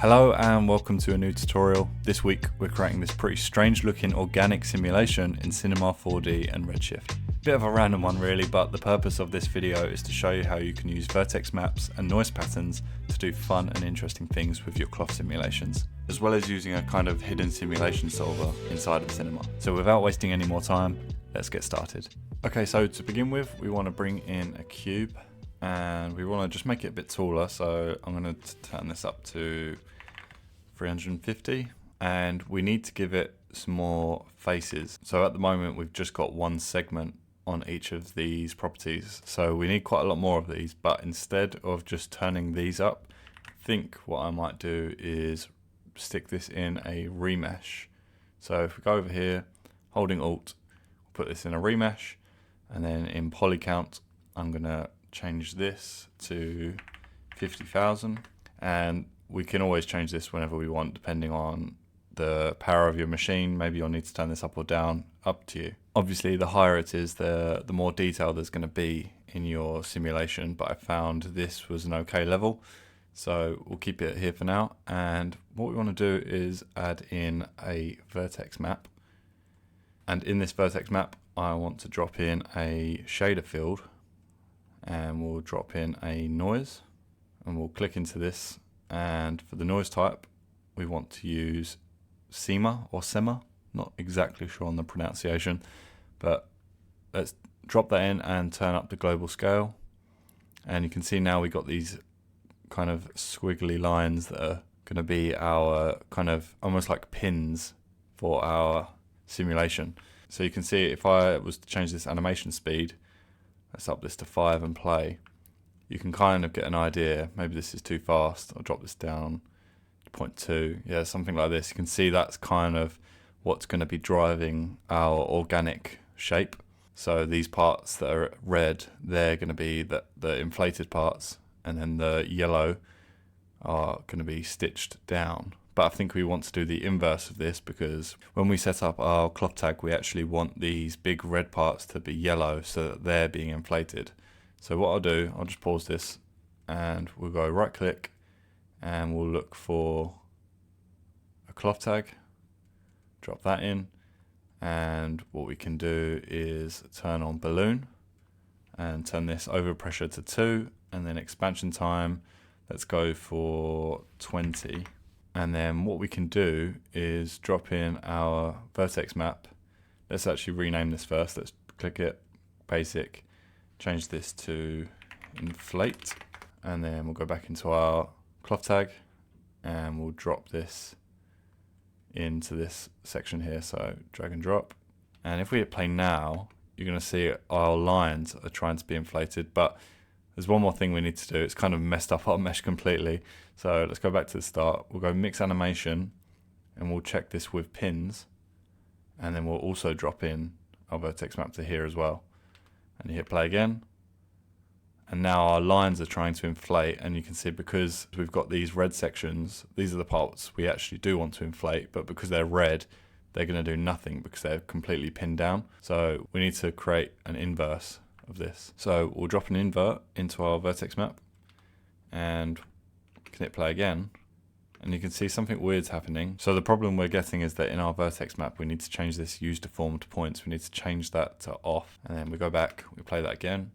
Hello and welcome to a new tutorial. This week we're creating this pretty strange looking organic simulation in Cinema 4D and Redshift. Bit of a random one really, but the purpose of this video is to show you how you can use Vertex Maps and Noise patterns to do fun and interesting things with your cloth simulations, as well as using a kind of hidden simulation solver inside of Cinema. So without wasting any more time, let's get started. Okay, so to begin with, we want to bring in a cube and we want to just make it a bit taller. So I'm going to turn this up to 350 and we need to give it some more faces. So at the moment we've just got one segment on each of these properties, so we need quite a lot more of these, but instead of just turning these up, I think what I might do is stick this in a remesh. So if we go over here, holding Alt, put this in a remesh, and then in poly count I'm gonna change this to 50,000, and we can always change this whenever we want depending on the power of your machine. Maybe you'll need to turn this up or down, up to you. Obviously the higher it is, the more detail there's going to be in your simulation, but I found this was an okay level, so we'll keep it here for now. And what we want to do is add in a vertex map, and in this vertex map I want to drop in a shader field, and we'll drop in a noise, and we'll click into this, and for the noise type we want to use SEMA or SEMA, not exactly sure on the pronunciation, but let's drop that in and turn up the global scale. And you can see now we got these kind of squiggly lines that are going to be our kind of almost like pins for our simulation. So you can see if I was to change this animation speed, let's up this to 5 and play, you can kind of get an idea. Maybe this is too fast. I'll drop this down to 0.2. Yeah, something like this. You can see that's kind of what's going to be driving our organic shape. So these parts that are red, they're going to be the inflated parts, and then the yellow are going to be stitched down. But I think we want to do the inverse of this, because when we set up our cloth tag, we actually want these big red parts to be yellow so that they're being inflated. So what I'll do, I'll just pause this and we'll go right click and we'll look for a cloth tag, drop that in, and what we can do is turn on balloon and turn this overpressure to 2, and then expansion time, let's go for 20. And then what we can do is drop in our vertex map. Let's actually rename this first. Let's click it, basic, change this to inflate, and then we'll go back into our cloth tag and we'll drop this into this section here. So drag and drop, and if we hit play now, you're going to see our lines are trying to be inflated, but there's one more thing we need to do. It's kind of messed up our mesh completely. So let's go back to the start. We'll go mix animation and we'll check this with pins, and then we'll also drop in our vertex map to here as well. And you hit play again, and now our lines are trying to inflate, and you can see because we've got these red sections, these are the parts we actually do want to inflate, but because they're red, they're going to do nothing because they're completely pinned down. So we need to create an inverse of this. So we'll drop an invert into our vertex map and can hit play again, and you can see something weird's happening. So the problem we're getting is that in our vertex map we need to change this use deformed points. We need to change that to off, and then we go back, we play that again.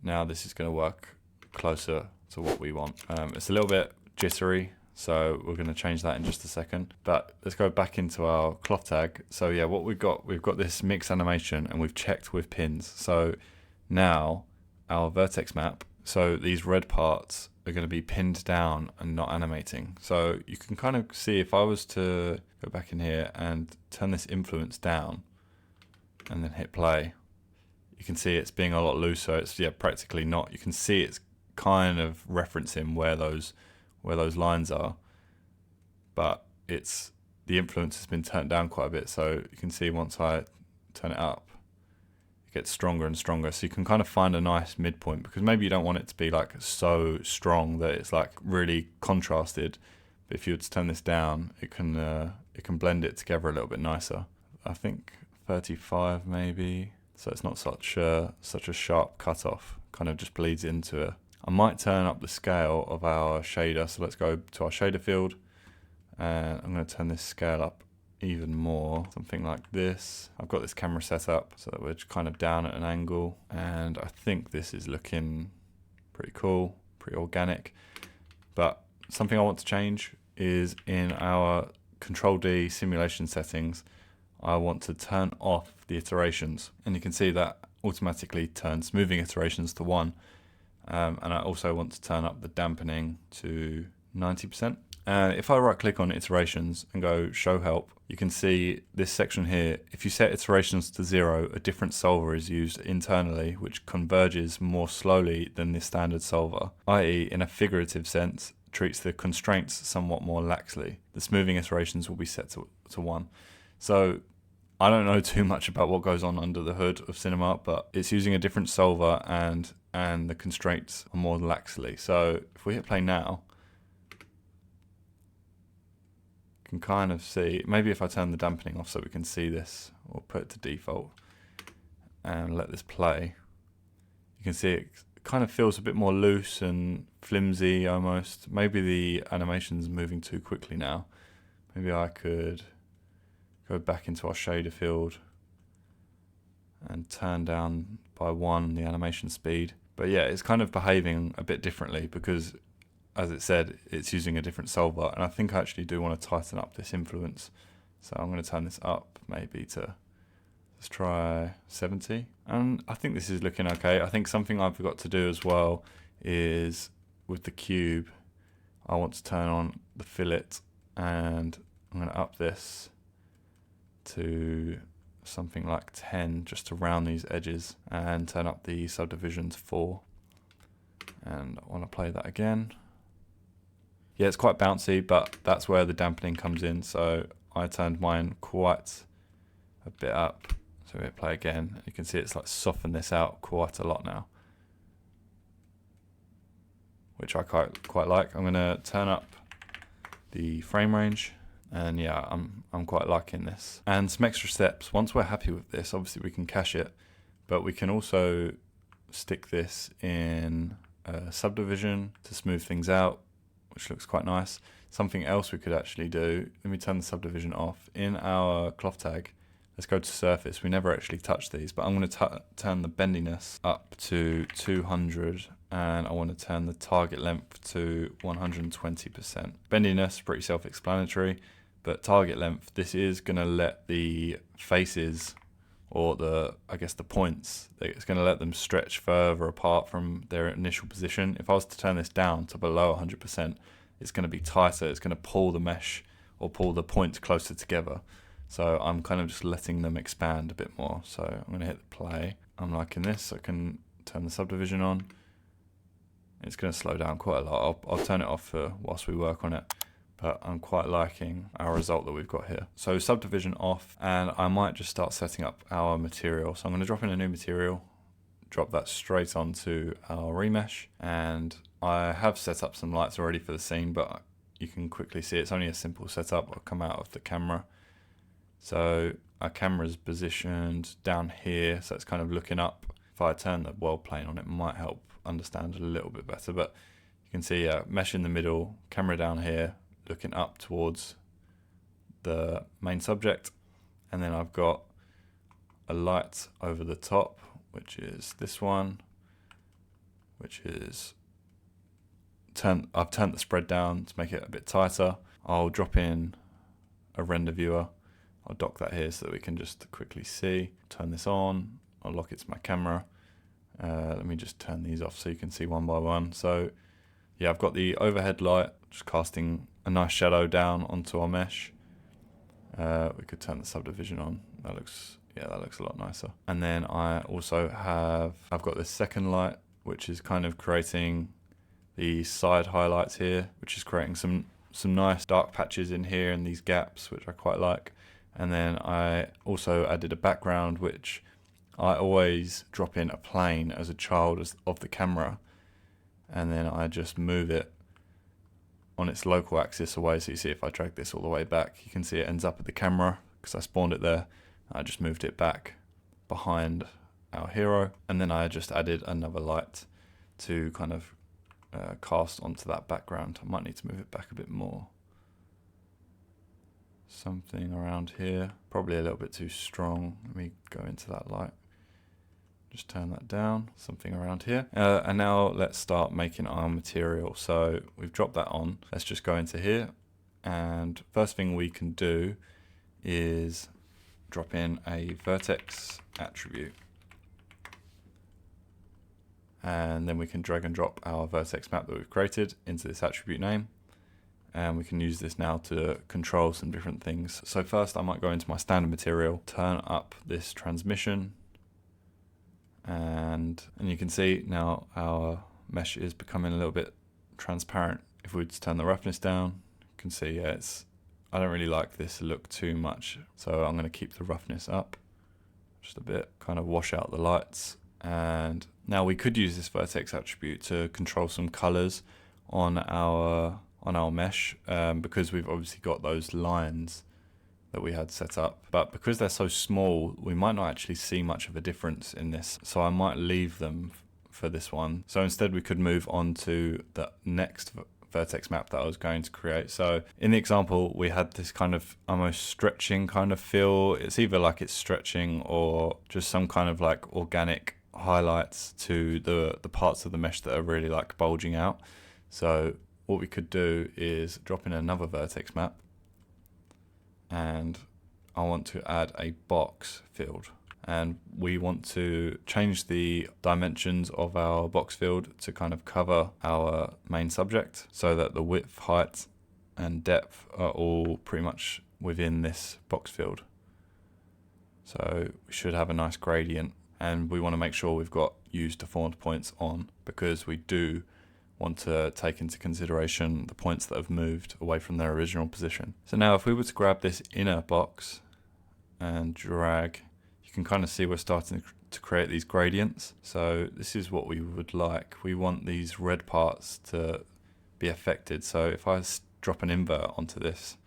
Now this is going to work closer to what we want. It's a little bit jittery, so we're going to change that in just a second. But let's go back into our cloth tag. So yeah, what we've got this mix animation, and we've checked with pins. So now our vertex map, so these red parts are going to be pinned down and not animating. So you can kind of see, if I was to go back in here and turn this influence down and then hit play, you can see it's being a lot looser. It's practically not. You can see it's kind of referencing where those lines are, but the influence has been turned down quite a bit. So you can see once I turn it up, it gets stronger and stronger. So you can kind of find a nice midpoint, because maybe you don't want it to be like so strong that it's like really contrasted, but if you were to turn this down, it can blend it together a little bit nicer. I think 35 maybe, so it's not such a sharp cutoff. Kind of just bleeds into I might turn up the scale of our shader. So let's go to our shader field, and I'm going to turn this scale up even more, something like this. I've got this camera set up so that we're kind of down at an angle, and I think this is looking pretty cool, pretty organic. But something I want to change is in our Control D simulation settings, I want to turn off the iterations, and you can see that automatically turns smoothing iterations to 1. And I also want to turn up the dampening to 90%. And if I right click on iterations and go show help, you can see this section here. If you set iterations to 0, a different solver is used internally, which converges more slowly than the standard solver, i.e. in a figurative sense, treats the constraints somewhat more laxly. The smoothing iterations will be set to 1. So I don't know too much about what goes on under the hood of Cinema, but it's using a different solver and the constraints are more laxly. So if we hit play now, you can kind of see, maybe if I turn the dampening off so we can see this, or put it to default and let this play, you can see it kind of feels a bit more loose and flimsy almost. Maybe the animation's moving too quickly now. Maybe I could go back into our shader field and turn down by 1 the animation speed. But yeah, it's kind of behaving a bit differently because, as it said, it's using a different solver, and I think I actually do want to tighten up this influence. So I'm going to turn this up maybe to, let's try 70. And I think this is looking okay. I think something I forgot to do as well is with the cube, I want to turn on the fillet, and I'm going to up this to something like 10 just to round these edges, and turn up the subdivision to 4. And I want to play that again. Yeah, it's quite bouncy, but that's where the dampening comes in. So I turned mine quite a bit up. So we play again. You can see it's like softened this out quite a lot now, which I quite like. I'm going to turn up the frame range, and yeah, I'm quite liking this. And some extra steps. Once we're happy with this, obviously we can cache it, but we can also stick this in a subdivision to smooth things out, which looks quite nice. Something else we could actually do, let me turn the subdivision off. In our cloth tag, let's go to surface. We never actually touch these, but I'm going to turn the bendiness up to 200, and I want to turn the target length to 120%. Bendiness, pretty self-explanatory, but target length, this is going to let the faces, or I guess the points, it's going to let them stretch further apart from their initial position. If I was to turn this down to below 100%, it's going to be tighter. It's going to pull the mesh or pull the points closer together. So I'm kind of just letting them expand a bit more. So I'm going to hit play. I'm liking this. I can turn the subdivision on. It's going to slow down quite a lot. I'll turn it off for whilst we work on it. But I'm quite liking our result that we've got here. So subdivision off, and I might just start setting up our material. So I'm going to drop in a new material, drop that straight onto our remesh, and I have set up some lights already for the scene, but you can quickly see it's only a simple setup. I'll come out of the camera. So our camera's positioned down here, so it's kind of looking up. If I turn the world plane on, it might help understand a little bit better, but you can see mesh in the middle, camera down here, looking up towards the main subject, and then I've got a light over the top, which is this one, which is I've turned the spread down to make it a bit tighter. I'll drop in a render viewer. I'll dock that here so that we can just quickly see. Turn this on. I'll lock it to my camera. Let me just turn these off so you can see one by one. So yeah, I've got the overhead light just casting a nice shadow down onto our mesh. We could turn the subdivision on. That looks a lot nicer. And then I've got this second light, which is kind of creating the side highlights here, which is creating some nice dark patches in here and these gaps, which I quite like. And then I also added a background, which I always drop in a plane as a child of the camera, and then I just move it on its local axis away. So you see if I drag this all the way back, you can see it ends up at the camera because I spawned it there. I just moved it back behind our hero, and then I just added another light to kind of cast onto that background. I might need to move it back a bit more. Something around here, probably a little bit too strong. Let me go into that light. Just turn that down, something around here. And now let's start making our material. So we've dropped that on. Let's just go into here. And first thing we can do is drop in a vertex attribute. And then we can drag and drop our vertex map that we've created into this attribute name. And we can use this now to control some different things. So first I might go into my standard material, turn up this transmission, and you can see now our mesh is becoming a little bit transparent. If we just turn the roughness down, you can see I don't really like this look too much, so I'm going to keep the roughness up just a bit, kind of wash out the lights. And now we could use this vertex attribute to control some colors on our mesh, because we've obviously got those lines that we had set up, but because they're so small, we might not actually see much of a difference in this, so I might leave them for this one. So instead we could move on to the next vertex map that I was going to create. So in the example, we had this kind of almost stretching kind of feel. It's either like it's stretching or just some kind of like organic highlights to the parts of the mesh that are really like bulging out. So what we could do is drop in another vertex map, and I want to add a box field, and we want to change the dimensions of our box field to kind of cover our main subject, so that the width, height and depth are all pretty much within this box field. So we should have a nice gradient, and we want to make sure we've got use deformed points on, because we do want to take into consideration the points that have moved away from their original position. So now if we were to grab this inner box and drag, you can kind of see we're starting to create these gradients. So this is what we would like. We want these red parts to be affected. So if I drop an invert onto this,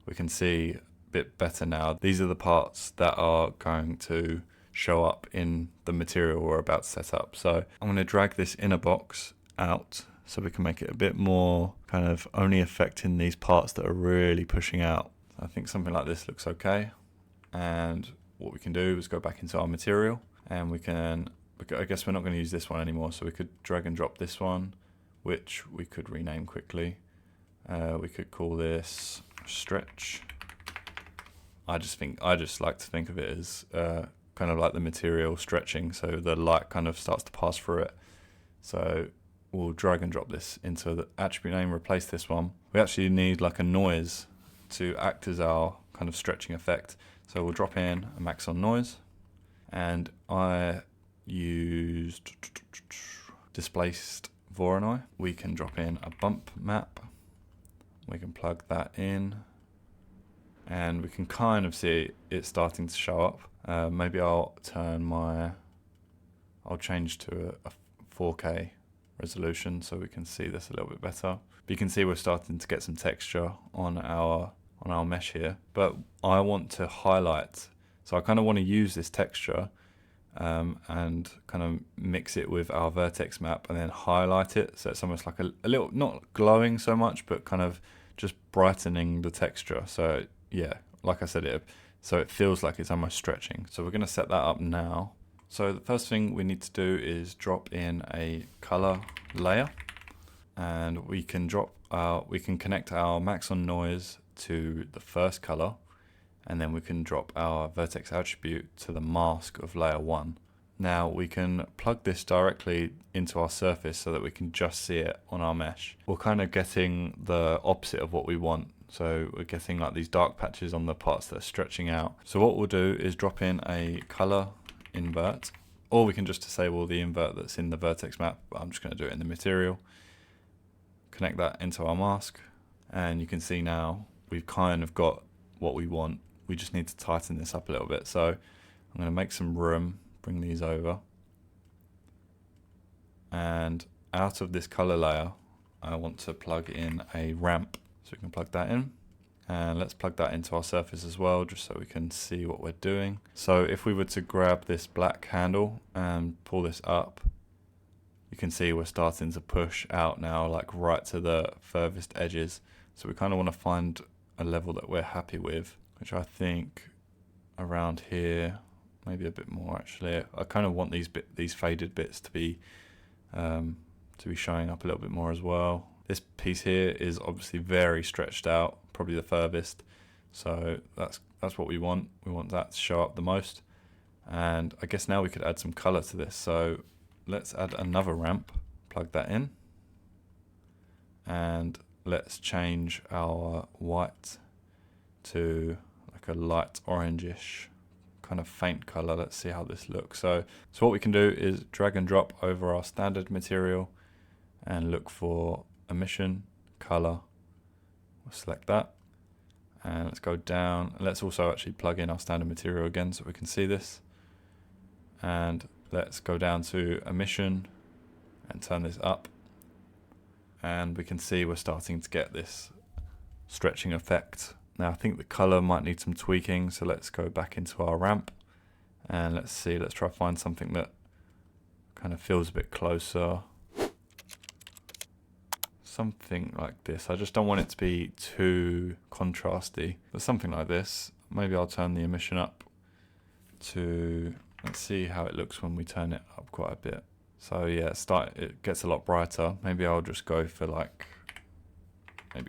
we can see a bit better now. These are the parts that are going to show up in the material we're about to set up. So I'm going to drag this inner box out so we can make it a bit more kind of only affecting these parts that are really pushing out. I think something like this looks okay. And what we can do is go back into our material, and we can, I guess we're not going to use this one anymore, so we could drag and drop this one, which we could rename quickly. We could call this stretch. I just like to think of it as kind of like the material stretching, so the light kind of starts to pass through it. So we'll drag and drop this into the attribute name, replace this one. We actually need like a noise to act as our kind of stretching effect. So we'll drop in a max on noise, and I used displaced Voronoi. We can drop in a bump map. We can plug that in, and we can kind of see it starting to show up. Maybe I'll change to a 4K resolution so we can see this a little bit better. But you can see we're starting to get some texture on our mesh here, but I want to highlight, so I kind of want to use this texture and kind of mix it with our vertex map and then highlight it, so it's almost like a little, not glowing so much, but kind of just brightening the texture. So yeah, like I said, so it feels like it's almost stretching. So we're going to set that up now. So the first thing we need to do is drop in a color layer, and we can connect our max on noise to the first color, and then we can drop our vertex attribute to the mask of layer 1. Now we can plug this directly into our surface so that we can just see it on our mesh. We're kind of getting the opposite of what we want. So we're getting like these dark patches on the parts that are stretching out. So what we'll do is drop in a color invert, or we can just disable the invert that's in the vertex map, but I'm just going to do it in the material. Connect that into our mask, and you can see now we've kind of got what we want. We just need to tighten this up a little bit. So I'm going to make some room, bring these over, and out of this color layer I want to plug in a ramp. So we can plug that in, and let's plug that into our surface as well, just so we can see what we're doing. So if we were to grab this black handle and pull this up, you can see we're starting to push out now, like right to the furthest edges. So we kind of want to find a level that we're happy with, which I think around here, maybe a bit more actually. I kind of want these faded bits to be showing up a little bit more as well. This piece here is obviously very stretched out, probably the furthest. So that's what we want. We want that to show up the most. And I guess now we could add some color to this. So let's add another ramp, plug that in. And let's change our white to like a light orangish kind of faint color. Let's see how this looks. So what we can do is drag and drop over our standard material and look for emission, color. We'll select that. And let's go down. Let's also actually plug in our standard material again so we can see this. And let's go down to emission and turn this up. And we can see we're starting to get this stretching effect. Now I think the color might need some tweaking, so let's go back into our ramp and let's try to find something that kind of feels a bit closer. Something like this. I just don't want it to be too contrasty, but something like this. Maybe I'll turn the emission up to, let's see how it looks when we turn it up quite a bit. So yeah, it gets a lot brighter. Maybe I'll just go for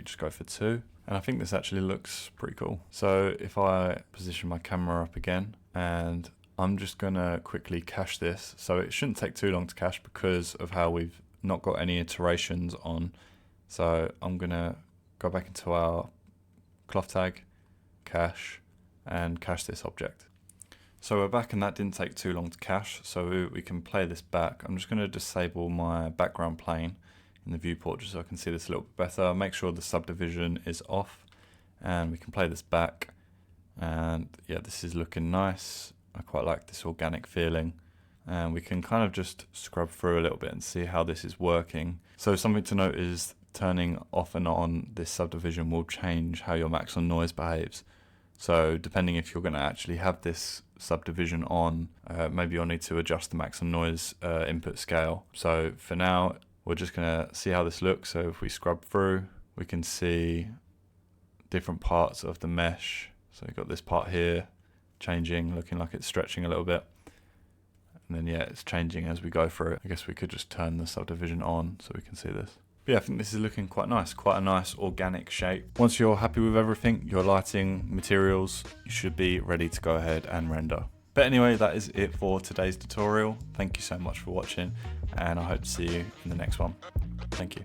just go for 2. And I think this actually looks pretty cool. So if I position my camera up again, and I'm just gonna quickly cache this. So it shouldn't take too long to cache because of how we've not got any iterations on. So I'm gonna go back into our cloth tag, cache, and cache this object. So we're back and that didn't take too long to cache, so we can play this back. I'm just gonna disable my background plane in the viewport just so I can see this a little bit better. Make sure the subdivision is off and we can play this back. And yeah, this is looking nice. I quite like this organic feeling. And we can kind of just scrub through a little bit and see how this is working. So something to note is turning off and on this subdivision will change how your maximum noise behaves. So depending if you're going to actually have this subdivision on, maybe you'll need to adjust the maximum noise input scale. So for now, we're just going to see how this looks. So if we scrub through, we can see different parts of the mesh. So we've got this part here changing, looking like it's stretching a little bit. And then yeah, it's changing as we go through it. I guess we could just turn the subdivision on so we can see this. But yeah, I think this is looking quite nice, quite a nice organic shape. Once you're happy with everything, your lighting, materials, you should be ready to go ahead and render. But anyway, that is it for today's tutorial. Thank you so much for watching, and I hope to see you in the next one. Thank you.